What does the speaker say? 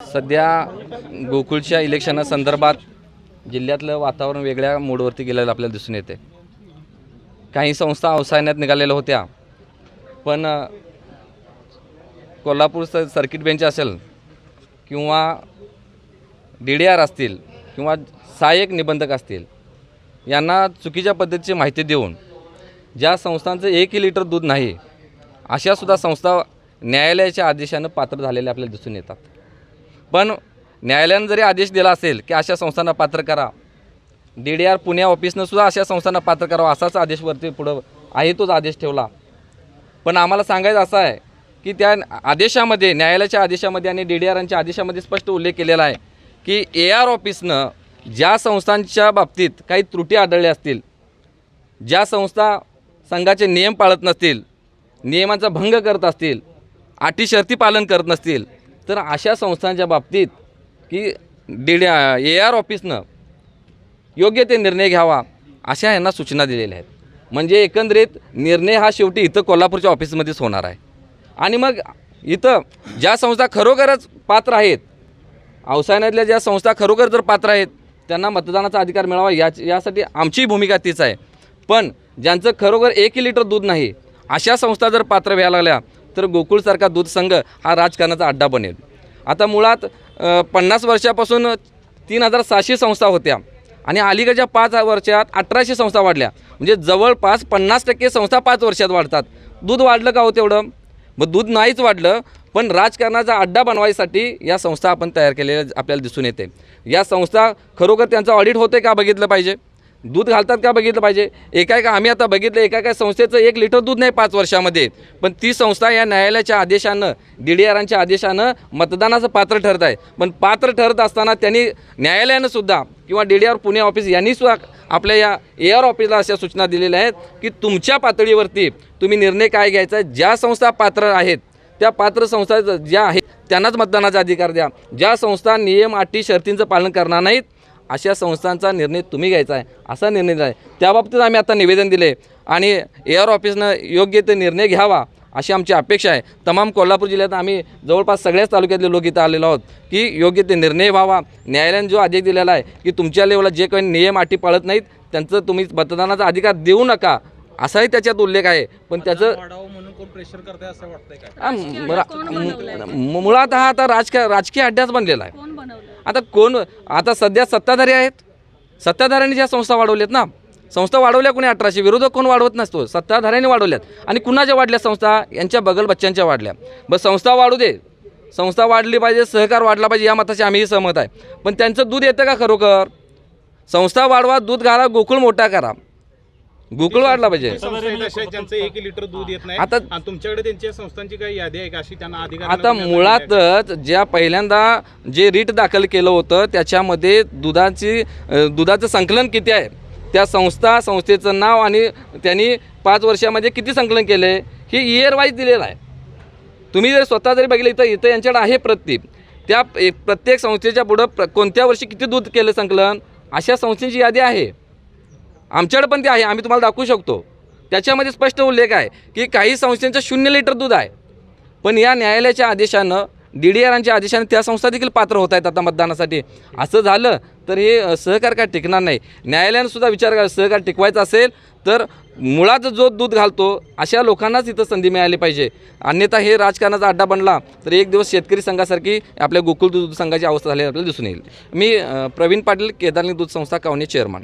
सध्या गोकुळच्या इलेक्शनासंदर्भात जिल्ह्यातलं वातावरण वेगळ्या मूडवरती गेलेलं आपल्याला दिसून येते। काही संस्था अवसायण्यात निघालेल्या होत्या, पण कोल्हापूर सर्किट बेंच असेल किंवा DDR असतील किंवा सहाय्यक निबंधक असतील, यांना चुकीच्या पद्धतीची माहिती देऊन ज्या संस्थांचं 1 लिटर दूध नाही अशा सुद्धा संस्था न्यायालयाच्या आदेशानं पात्र झालेल्या आपल्याला दिसून येतात। पण न्यायालयानं जरी आदेश दिला असेल की अशा संस्थांना पात्र करा, DDR पुणे ऑफिसनं सुद्धा अशा संस्थांना पात्र करावं असाच आदेशवरती पुढं आहे तोच आदेश ठेवला। पण आम्हाला सांगायचं असं आहे की त्या आदेशामध्ये, न्यायालयाच्या आदेशामध्ये आणि DDRच्या आदेशामध्ये स्पष्ट उल्लेख केलेला आहे की AR ऑफिसनं ज्या संस्थांच्या बाबतीत काही त्रुटी आढळल्या असतील, ज्या संस्था संघाचे नियम पाळत नसतील, नियमांचा भंग करत असतील, अटी शर्ती पालन करत नसतील, तर अशा संस्थांच्या बाबतीत की AR ऑफिसनं योग्य ते निर्णय घ्यावा अशा यांना सूचना दिलेल्या आहेत। म्हणजे एकंदरीत निर्णय हा शेवटी इथं कोल्हापूरच्या ऑफिसमध्येच होणार आहे। आणि मग इथं ज्या संस्था खरोखरच पात्र आहेत, अवसायनातल्या ज्या संस्था खरोखर जर पात्र आहेत, त्यांना मतदानाचा अधिकार मिळावा यासाठी आमची भूमिका तीच आहे। पण ज्यांचं खरोखर 1 लिटर दूध नाही अशा संस्था जर पात्र व्हायला लागल्या तर गोकुळसारखा दूध संघ हा राजकारणाचा अड्डा बनेल। आता मुळात 50 वर्षापासून 3600 संस्था होत्या आणि अलीकडच्या 5 वर्षात 1800 संस्था वाढल्या। म्हणजे जवळपास 50% संस्था 5 वर्षात वाढतात। दूध वाढलं का हो तेवढं? मग दूध नाहीच वाढलं, पण राजकारणाचा अड्डा बनवायसाठी या संस्था आपण तयार केलेल्या आपल्याला दिसून येते। या संस्था खरोखर त्यांचं ऑडिट होते का बघितलं पाहिजे, दूध घालतात का बघितलं पाहिजे। एका आम्ही आता बघितलं एका संस्थेचं 1 लिटर दूध नाही 5 वर्षामध्ये, पण ती संस्था या न्यायालयाच्या आदेशानं, DDRच्या आदेशानं मतदानाचं पात्र ठरत आहे। पण पात्र ठरत असताना त्यांनी न्यायालयानं सुद्धा किंवा DDR पुणे ऑफिस यांनी सुद्धा आपल्या या AR ऑफिसला अशा सूचना दिलेल्या आहेत की तुमच्या पातळीवरती तुम्ही निर्णय काय घ्यायचा, ज्या संस्था पात्र आहेत त्या पात्र संस्था ज्या आहेत त्यांनाच मतदानाचा अधिकार द्या। ज्या संस्था नियम अटी शर्तींचं पालन करणार नाहीत अशा संस्थांचा निर्णय तुम्ही घ्यायचा आहे, असा निर्णय दिला आहे। त्याबाबतीत आम्ही आता निवेदन दिले आणि AR ऑफिसनं योग्य ते निर्णय घ्यावा अशी आमची अपेक्षा आहे। तमाम कोल्हापूर जिल्ह्यात आम्ही जवळपास सगळ्याच तालुक्यातले लोक इथं आलेलो आहोत की योग्य ते निर्णय व्हावा। न्यायालयाने जो आदेश दिलेला आहे की तुमच्या लेवलला जे काही नियम अटी पाळत नाहीत त्यांचं तुम्ही मतदानाचा अधिकार देऊ नका असाही त्याच्यात उल्लेख आहे। पण त्याचं प्रेशर करताय असं वाटतंय का? मुळात हा आता राजकीय अड्डाच बनलेला आहे। आता कोण आता सध्या सत्ताधारी आहेत, सत्ताधाऱ्यांनी ज्या संस्था वाढवल्यात ना, संस्था वाढवल्या कोणी 1800, विरोधक कोण वाढवत नसतो, सत्ताधाऱ्यांनी वाढवल्यात। आणि कुणाच्या वाढल्या संस्था? यांच्या बगल बच्च्यांच्या वाढल्या। बस संस्था वाढू दे, संस्था वाढली पाहिजे, सहकार वाढला पाहिजे या मताशी आम्हीही सहमत आहे। पण त्यांचं दूध येतं का खरोखर? संस्था वाढवा, दूध घाला, गोकुळ मोठा करा, गोकुळ वाढला पाहिजे। ज्यांचं 1 लिटर दूध येत नाही आता तुमच्याकडे त्यांच्या संस्थांची काही यादी आहे का अशी त्यांना अधिकार? आता मुळातच ज्या पहिल्यांदा जे रीट दाखल केलं होतं त्याच्यामध्ये दुधाचं संकलन किती आहे, त्या संस्थेचं नाव आणि त्यांनी 5 वर्षामध्ये किती संकलन केले हे इयर वाईज दिलेलं आहे। तुम्ही जर स्वतः जरी बघितलं इथं यांच्याकडे आहे प्रत्येक त्या प्रत्येक संस्थेच्या पुढं कोणत्या वर्षी किती दूध केलं संकलन अशा संस्थेची यादी आहे। आमच्याकडे पण ते आहे, आम्ही तुम्हाला दाखवू शकतो। त्याच्यामध्ये स्पष्ट उल्लेख आहे की काही संस्थांचं 0 लिटर दूध आहे, पण या न्यायालयाच्या आदेशानं, DDRच्या आदेशानं त्या संस्था देखील पात्र होत आहेत आता मतदानासाठी। असं झालं तर हे सहकार काय टिकणार नाही। न्यायालयानं सुद्धा विचार करा, सहकार टिकवायचा असेल तर मुळात जो दूध घालतो अशा लोकांनाच इथं संधी मिळाली पाहिजे। अन्यथा हे राजकारणाचा अड्डा बनला तर एक दिवस शेतकरी संघासारखी आपल्या गोकुळ दूध संघाची अवस्था झाली आपल्याला दिसून येईल। मी प्रवीण पाटील, केदारनी दूध संस्था कावनी चेअरमन।